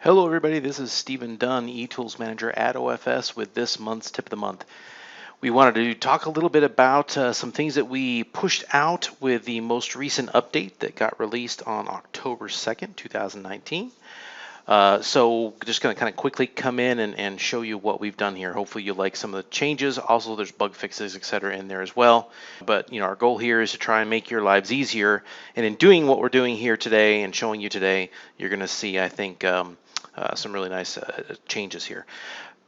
Hello everybody, this is Stephen Dunn, eTools Manager at OFS with this month's Tip of the Month. We wanted to talk a little bit about some things that we pushed out with the most recent update that got released on October 2nd, 2019. So just going to kind of quickly come in and show you what we've done here. Hopefully you like some of the changes. Also, there's bug fixes, etc. in there as well. But our goal here is to try and make your lives easier. And in doing what we're doing here today and showing you today, you're going to see, I think, some really nice changes here.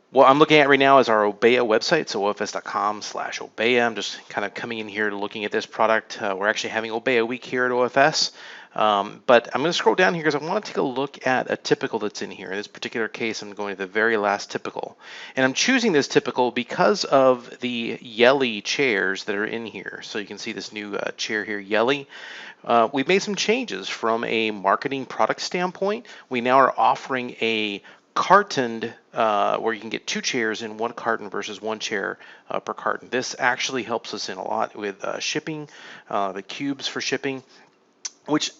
What I'm looking at right now is our Obeya website, so ofs.com/Obeya. I'm just kind of coming in here looking at this product. We're actually having Obeya Week here at OFS. But I'm going to scroll down here because I want to take a look at a typical that's in here. In this particular case, I'm going to the very last typical. And I'm choosing this typical because of the Yelly chairs that are in here. So you can see this new chair here, Yelly. We've made some changes from a marketing product standpoint. We now are offering a cartoned where you can get two chairs in one carton versus one chair per carton. This actually helps us in a lot with shipping, the cubes for shipping, which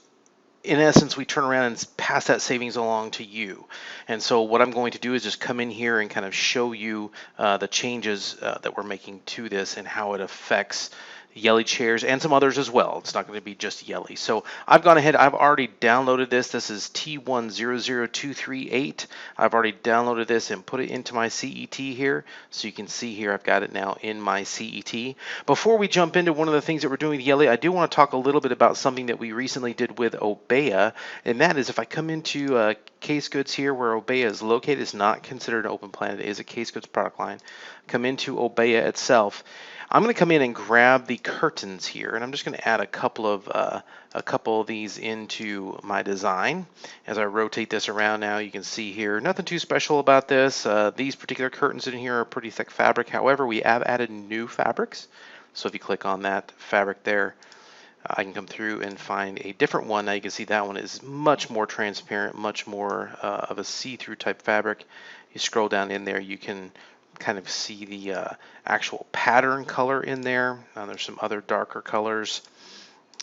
in essence, we turn around and pass that savings along to you. And so what I'm going to do is just come in here and kind of show you the changes that we're making to this and how it affects Yelly chairs and some others as well. It's not going to be just Yelly. So I've gone ahead, I've already downloaded this. This is T100238. I've already downloaded this and put it into my CET here. So you can see here I've got it now in my CET. Before we jump into one of the things that we're doing with Yelly, I do want to talk a little bit about something that we recently did with Obeya, and that is if I come into case goods here where Obeya is located, it's not considered an open plan, it is a case goods product line. Come into Obeya itself. I'm going to come in and grab the curtains here, and I'm just going to add a couple of these into my design. As I rotate this around now, you can see here nothing too special about this. These particular curtains in here are pretty thick fabric. However, we have added new fabrics. So if you click on that fabric there, I can come through and find a different one. Now you can see that one is much more transparent, much more of a see-through type fabric. You scroll down in there, you can kind of see the actual pattern color in there. There's some other darker colors.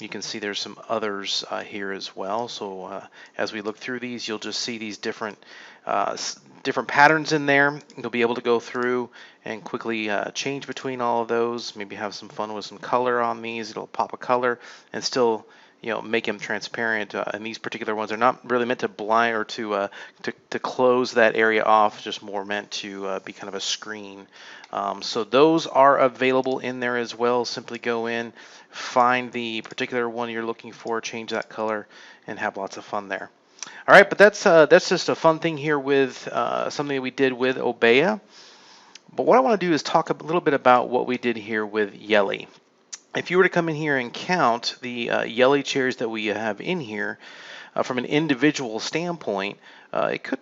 You can see there's some others here as well. So as we look through these, you'll just see these different patterns in there. You'll be able to go through and quickly change between all of those. Maybe have some fun with some color on these. It'll pop a color and still make them transparent. And these particular ones are not really meant to blind or to close that area off, just more meant to be kind of a screen. So those are available in there as well. Simply go in, find the particular one you're looking for, change that color, and have lots of fun there. All right, but that's just a fun thing here with something that we did with Obeya. But what I want to do is talk a little bit about what we did here with Yelly. If you were to come in here and count the Yelly chairs that we have in here from an individual standpoint, it could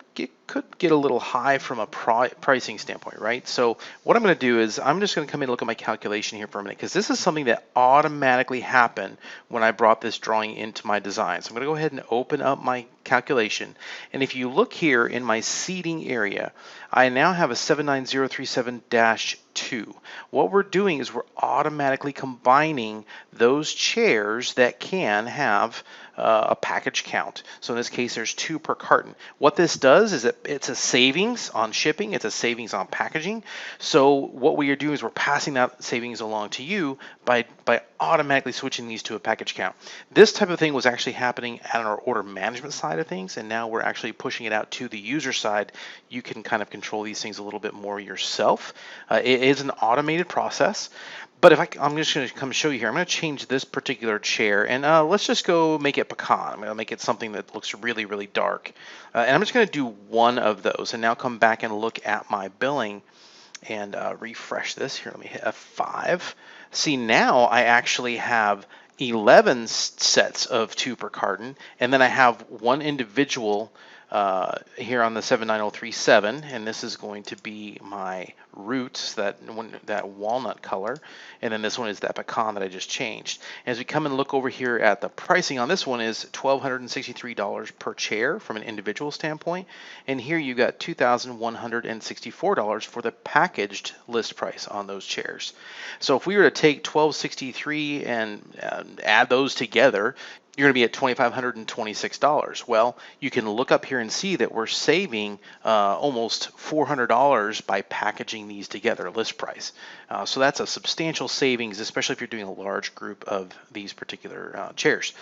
get a little high from a pricing standpoint, right? So what I'm going to do is I'm just going to come in and look at my calculation here for a minute, because this is something that automatically happened when I brought this drawing into my design. So I'm going to go ahead and open up my calculation, and if you look here in my seating area, I now have a 79037-2. What we're doing is we're automatically combining those chairs that can have a package count. So in this case, there's 2 per carton. What this does is it's a savings on shipping, it's a savings on packaging. So what we are doing is we're passing that savings along to you by automatically switching these to a package count. This type of thing was actually happening at our order management side of things, and now we're actually pushing it out to the user side. You can kind of control these things a little bit more yourself. It is an automated process. But I'm just going to come show you here. I'm going to change this particular chair, and let's just go make it pecan. I'm going to make it something that looks really, really dark. And I'm just going to do one of those, and now come back and look at my billing and refresh this. Here, let me hit F5. See, now I actually have 11 sets of 2 per carton, and then I have one individual here on the 79037, and this is going to be my roots, that walnut color, and then this one is that pecan that I just changed. As we come and look over here at the pricing on this one is $1,263 per chair from an individual standpoint, and here you got $2,164 for the packaged list price on those chairs. So if we were to take $1,263 and add those together, you're going to be at $2,526. Well, you can look up here and see that we're saving almost $400 by packaging these together, list price. So that's a substantial savings, especially if you're doing a large group of these particular chairs.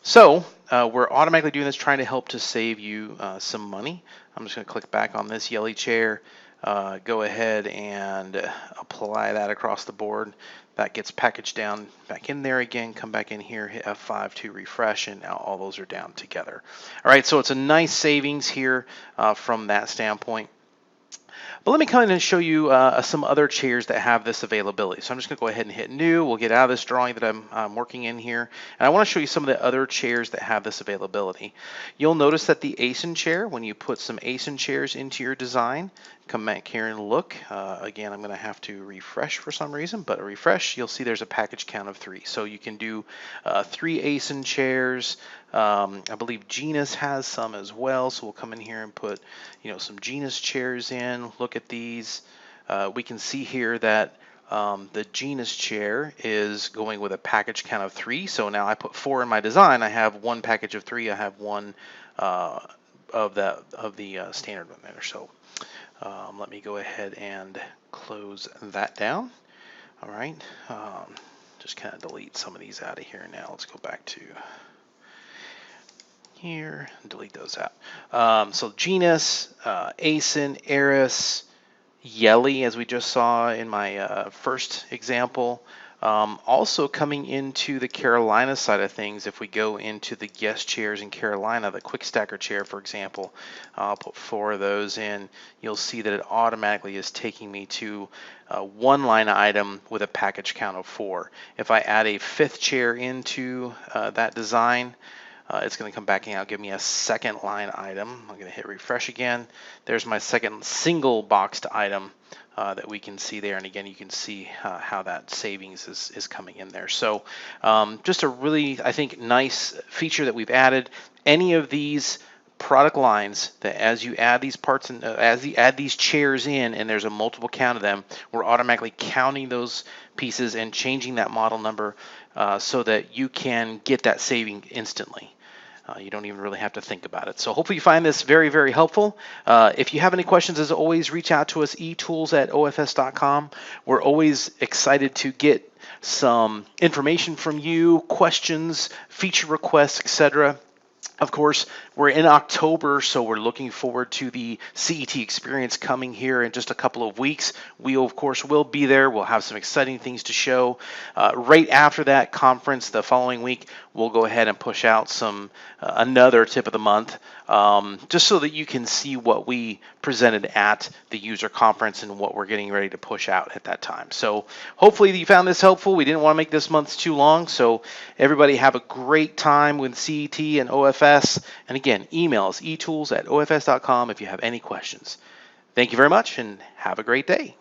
So we're automatically doing this, trying to help to save you some money. I'm just going to click back on this Yelly chair, go ahead and apply that across the board. That gets packaged down back in there again, come back in here, hit F5 to refresh, and now all those are down together. All right, so it's a nice savings here from that standpoint. But let me kind of show you some other chairs that have this availability. So I'm just going to go ahead and hit new. We'll get out of this drawing that I'm working in here. And I want to show you some of the other chairs that have this availability. You'll notice that the ASIN chair, when you put some ASIN chairs into your design, come back here and look. Again, I'm going to have to refresh for some reason, but a refresh, you'll see there's a package count of 3. So you can do 3 ASIN chairs. I believe Genus has some as well, so we'll come in here and put, some Genus chairs in. Look at these. We can see here that the Genus chair is going with a package count of 3. So now I put 4 in my design. I have 1 package of 3. I have 1 of the standard one there. So let me go ahead and close that down. All right. Just kind of delete some of these out of here now. Let's go back to here and delete those out. So Genus, ASIN, Eris, Yelly, as we just saw in my first example. Also coming into the Carolina side of things, if we go into the guest chairs in Carolina, the quick stacker chair, for example, I'll put 4 of those in. You'll see that it automatically is taking me to 1 line item with a package count of 4. If I add a 5th chair into that design, it's going to come back and now give me a 2nd line item. I'm going to hit refresh again. There's my 2nd single boxed item that we can see there. And again, you can see how that savings is coming in there. So just a really, I think, nice feature that we've added. Any of these product lines that as you add these parts and as you add these chairs in and there's a multiple count of them, we're automatically counting those pieces and changing that model number so that you can get that saving instantly. You don't even really have to think about it. So hopefully you find this very, very helpful. If you have any questions, as always, reach out to us, etools@ofs.com. We're always excited to get some information from you, questions, feature requests, etc. Of course, we're in October, so we're looking forward to the CET experience coming here in just a couple of weeks. We, of course, will be there. We'll have some exciting things to show. Right after that conference, the following week, we'll go ahead and push out some another tip of the month, just so that you can see what we presented at the user conference and what we're getting ready to push out at that time. So hopefully you found this helpful. We didn't want to make this month too long, so everybody have a great time with CET and OFS. And again, email us etools@ofs.com if you have any questions. Thank you very much and have a great day.